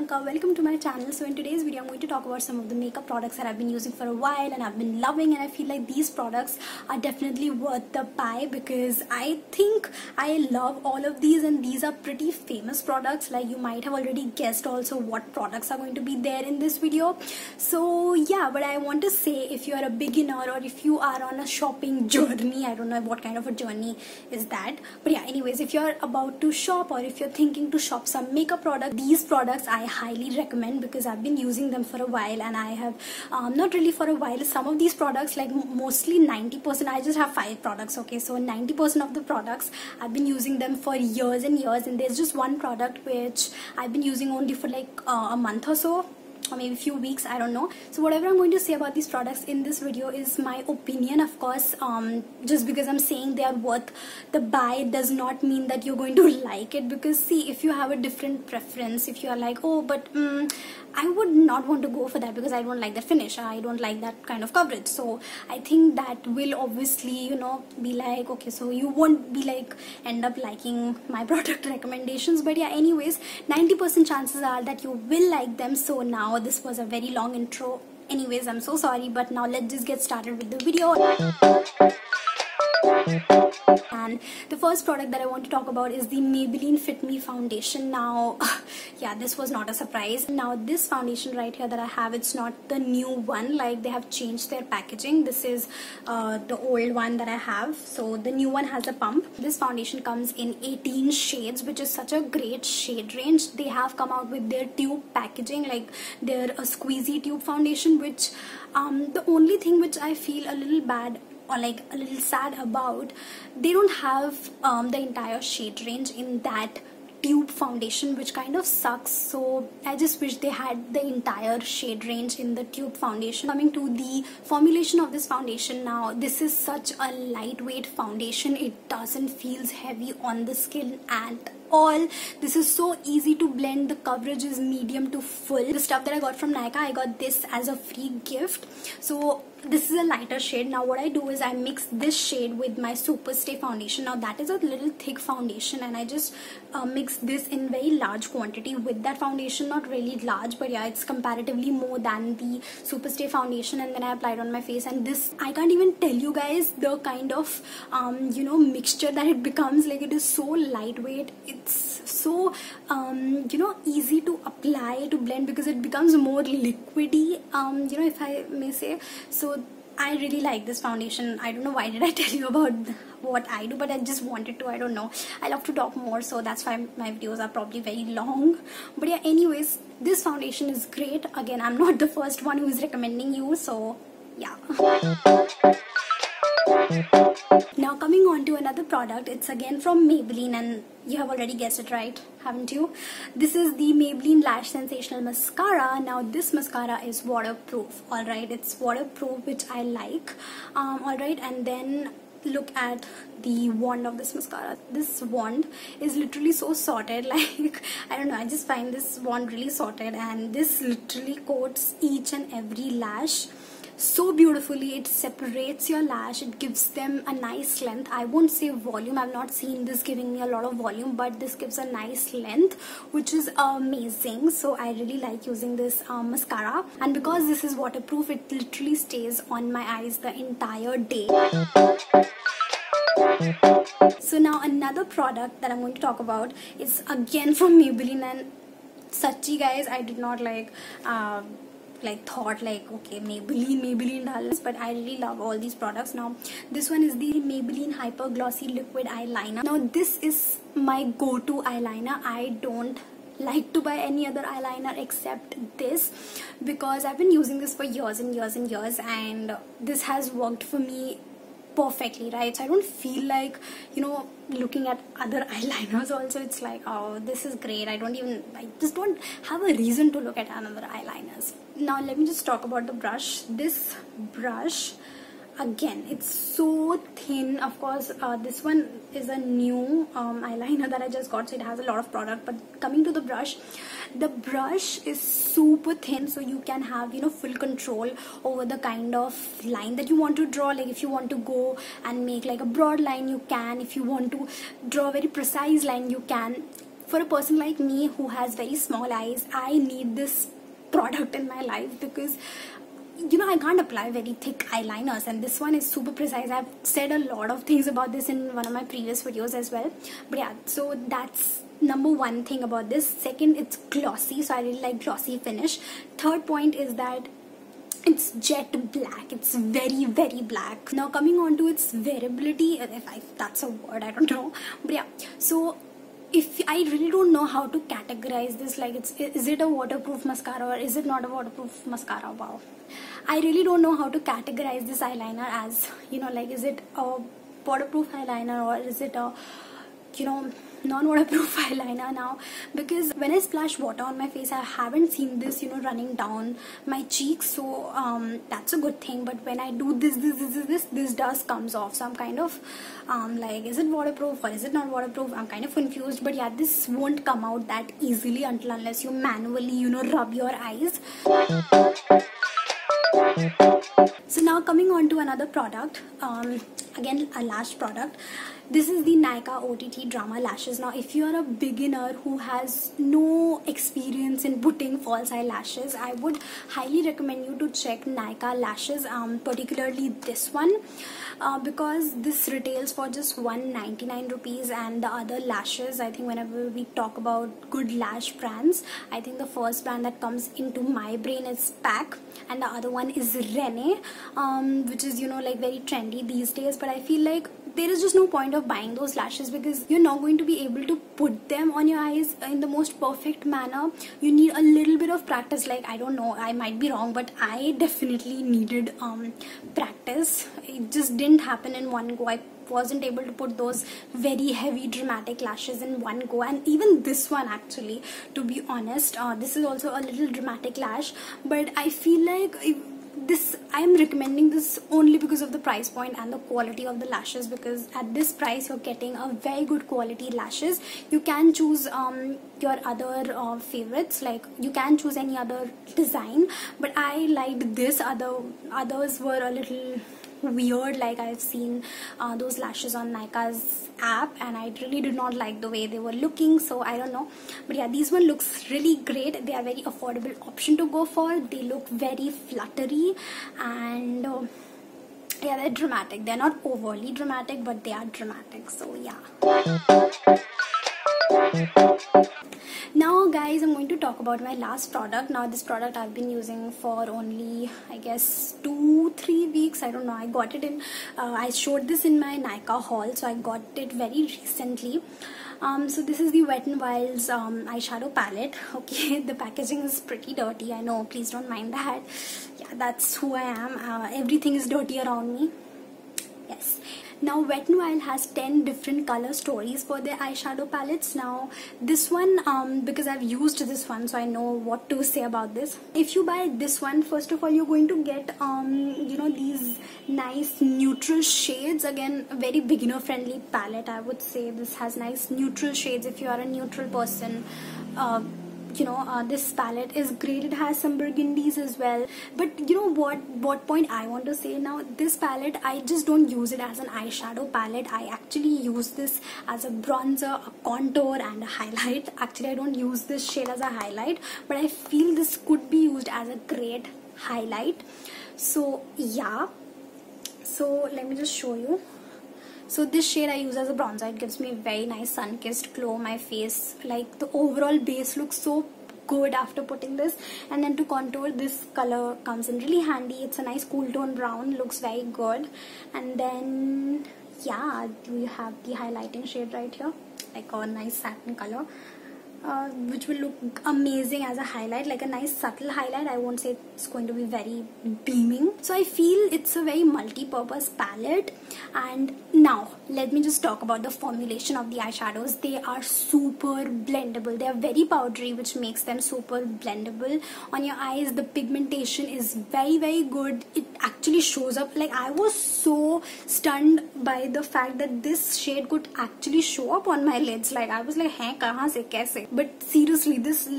Priyanka, welcome to my channel. So in today's video I'm going to talk about some of the makeup products that I've been using for a while and I've been loving, and I feel like these products are definitely worth the buy because I think I love all of these, and these are pretty famous products. Like, you might have already guessed also what products are going to be there in this video. So yeah, but I want to say, if you are a beginner or if you are on a shopping journey, I don't know what kind of a journey is that, but yeah, anyways, if you're about to shop or if you're thinking to shop some makeup product, these products I highly recommend because I've been using them for a while, and I have not really for a while, some of these products, like mostly 90%, I just have 5 products, okay, so 90% of the products I've been using them for years and years, and there's just one product which I've been using only for like a month or so, or maybe a few weeks, I don't know. So whatever I'm going to say about these products in this video is my opinion, of course. Just because I'm saying they are worth the buy does not mean that you're going to like it, because see, if you have a different preference, if you are like, oh, but I would not want to go for that because I don't like that finish, I don't like that kind of coverage, so I think that will obviously, you know, be like, okay, so you won't be like end up liking my product recommendations. But yeah, anyways, 90% chances are that you will like them. So now, this was a very long intro, anyways, I'm so sorry, but now let's just get started with the video. And the first product that I want to talk about is the Maybelline Fit Me foundation. Now yeah, this was not a surprise. Now this foundation right here that I have, it's not the new one, like they have changed their packaging. This is the old one that I have, so the new one has a pump. This foundation comes in 18 shades, which is such a great shade range. They have come out with their tube packaging, like they're a squeezy tube foundation, which the only thing which I feel a little bad or like a little sad about, they don't have the entire shade range in that tube foundation, which kind of sucks. So I just wish they had the entire shade range in the tube foundation. Coming to the formulation of this foundation, now this is such a lightweight foundation, it doesn't feel heavy on the skin at all. This is so easy to blend, the coverage is medium to full. The stuff that I got from Nykaa, I got this as a free gift. So this is a lighter shade. Now what I do is I mix this shade with my Superstay foundation. Now that is a little thick foundation, and I just mix this in very large quantity with that foundation. Not really large, but yeah, it's comparatively more than the Superstay foundation, and then I applied on my face. And this, I can't even tell you guys the kind of you know, mixture that it becomes. Like, it is so lightweight, it's so you know, easy to apply, to blend, because it becomes more liquidy, you know, if I may say. So I really like this foundation. I don't know why did I tell you about what I do, but I just wanted to, I don't know, I love to talk more, so that's why my videos are probably very long. But yeah, anyways, this foundation is great. Again, I'm not the first one who is recommending you, so yeah. Now coming on to another product, it's again from Maybelline, and you have already guessed it, right? Haven't you? This is the Maybelline Lash Sensational Mascara. Now this mascara is waterproof, alright, it's waterproof, which I like, alright. And then look at the wand of this mascara. This wand is literally so sorted, like I don't know, I just find this wand really sorted, and this literally coats each and every lash so beautifully. It separates your lash, it gives them a nice length. I won't say volume, I've not seen this giving me a lot of volume, but this gives a nice length, which is amazing. So I really like using this mascara, and because this is waterproof, it literally stays on my eyes the entire day. So now another product that I'm going to talk about is again from Maybelline, and Sachi guys, I did not like thought like, okay, Maybelline does, but I really love all these products. Now this one is the Maybelline Hyper Glossy Liquid Eyeliner. Now this is my go-to eyeliner. I don't like to buy any other eyeliner except this, because I've been using this for years and years and years, and this has worked for me perfectly, right? So I don't feel like, you know, looking at other eyeliners also, it's like, oh, this is great. I just don't have a reason to look at another eyeliners. Now let me just talk about the brush. This brush, again, it's so thin. Of course, this one is a new eyeliner that I just got, so it has a lot of product. But coming to the brush is super thin, so you can have, you know, full control over the kind of line that you want to draw. Like, if you want to go and make like a broad line, you can. If you want to draw a very precise line, you can. for a person like me who has very small eyes, I need this product in my life because I can't apply very thick eyeliners, and this one is super precise. I've said a lot of things about this in one of my previous videos as well, but yeah, so that's number one thing about this. Second, it's glossy, so I really like glossy finish. Third point is that it's jet black. It's very, very black. Now coming on to its wearability, if that's a word, I don't know, but yeah, so if I really don't know how to categorize this, like is it a waterproof mascara or is it not a waterproof mascara? Wow, I really don't know how to categorize this eyeliner as, like, is it a waterproof eyeliner or is it a non-waterproof eyeliner now, because when I splash water on my face, I haven't seen this running down my cheeks, so that's a good thing. But when I do this does comes off, so I'm kind of like, is it waterproof or is it not waterproof? I'm kind of confused, but yeah, this won't come out that easily unless you manually rub your eyes. So now coming on to another product, again a lash product. This is the Nykaa OTT Drama Lashes. Now if you are a beginner who has no experience in putting false eyelashes, I would highly recommend you to check Nykaa lashes, particularly this one, because this retails for just 199 rupees, and the other lashes, I think whenever we talk about good lash brands, I think the first brand that comes into my brain is Pack, and the other one is Rene, which is like very trendy these days. But I feel like there is just no point of buying those lashes because you're not going to be able to put them on your eyes in the most perfect manner. You need a little bit of practice. Like, I don't know, I might be wrong, but I definitely needed practice. It just didn't happen in one go. I wasn't able to put those very heavy dramatic lashes in one go, and even this one, actually, to be honest, this is also a little dramatic lash, but I feel like I am recommending this only because of the price point and the quality of the lashes, because at this price you're getting a very good quality lashes. You can choose your other favorites, like you can choose any other design, but I liked this. Others were a little weird, like I've seen those lashes on Nykaa's app, and I really did not like the way they were looking, so I don't know. But yeah, these one looks really great. They are very affordable option to go for. They look very fluttery, and yeah, they're dramatic. They're not overly dramatic, but they are dramatic, so yeah. Now guys, I'm going to talk about my last product. Now this product I've been using for only, I guess, 2-3 weeks. I don't know. I got it in I showed this in my Nykaa haul, so I got it very recently. So this is the Wet n Wild's eyeshadow palette. Okay, the packaging is pretty dirty, I know, please don't mind that. Yeah, that's who I am. Everything is dirty around me. Yes. Now Wet n Wild has 10 different color stories for their eyeshadow palettes. Now this one, because I've used this one, so I know what to say about this. If you buy this one, first of all, you're going to get these nice neutral shades. Again, a very beginner friendly palette, I would say. This has nice neutral shades if you are a neutral person. This palette is great. It has some burgundies as well. But you know what point I want to say now, this palette, I just don't use it as an eyeshadow palette. I actually use this as a bronzer, a contour, and a highlight. Actually, I don't use this shade as a highlight, but I feel this could be used as a great highlight. So yeah, so let me just show you. So this shade I use as a bronzer. It gives me a very nice sun-kissed glow. My face, like the overall base looks so good after putting this. And then to contour, this color comes in really handy. It's a nice cool tone brown, looks very good. And then yeah, we have the highlighting shade right here, like a nice satin color, which will look amazing as a highlight, like a nice subtle highlight. I won't say it's going to be very beaming. So I feel it's a very multi-purpose palette. And now let me just talk about the formulation of the eyeshadows. They are super blendable. They are very powdery, which makes them super blendable on your eyes. The pigmentation is very good. It actually shows up. Like, I was so stunned by the fact that this shade could actually show up on my lids. Like, I was like, hey, kahan se, kaise? but seriously, this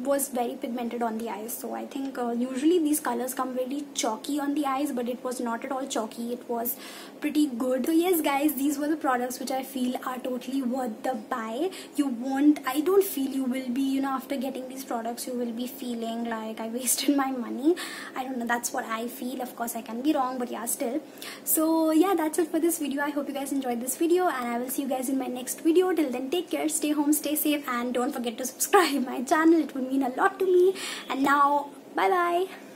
was very pigmented on the eyes. So I think usually these colors come very chalky on the eyes, but it was not at all chalky. It was pretty good. So yes guys, these were the products which I feel are totally worth the buy. I don't feel you will be, you know, after getting these products you will be feeling like I wasted my money. I don't know, that's what I feel. Of course I can be wrong, but yeah, still. So yeah, that's it for this video. I hope you guys enjoyed this video, and I will see you guys in my next video. Till then, take care, stay home, stay safe, and don't forget to subscribe my channel. It would mean a lot to me. And now, bye bye.